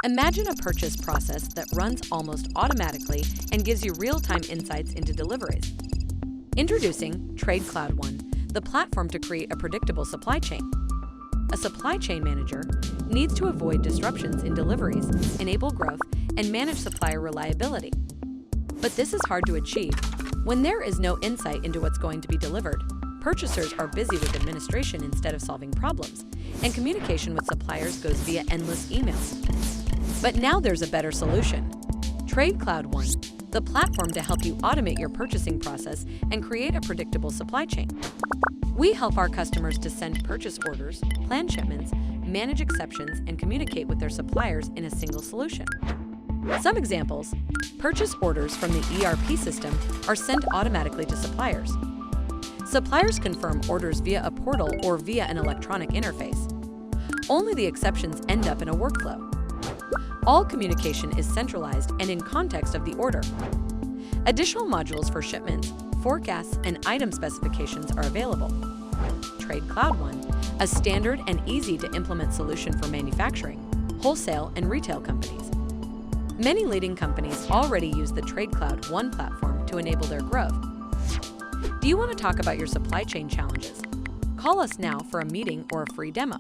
Imagine a purchase process that runs almost automatically and gives you real-time insights into deliveries. Introducing Tradecloud One, the platform to create a predictable supply chain. A supply chain manager needs to avoid disruptions in deliveries, enable growth, and manage supplier reliability. But this is hard to achieve when there is no insight into what's going to be delivered. Purchasers are busy with administration instead of solving problems, and communication with suppliers goes via endless emails. But now there's a better solution. Tradecloud One, the platform to help you automate your purchasing process and create a predictable supply chain. We help our customers to send purchase orders, plan shipments, manage exceptions, and communicate with their suppliers in a single solution. Some examples: purchase orders from the ERP system are sent automatically to suppliers. Suppliers confirm orders via a portal or via an electronic interface. Only the exceptions end up in a workflow. All communication is centralized and in context of the order. Additional modules for shipments, forecasts, and item specifications are available. Tradecloud One, a standard and easy-to-implement solution for manufacturing, wholesale, and retail companies. Many leading companies already use the Tradecloud One platform to enable their growth. Do you want to talk about your supply chain challenges? Call us now for a meeting or a free demo.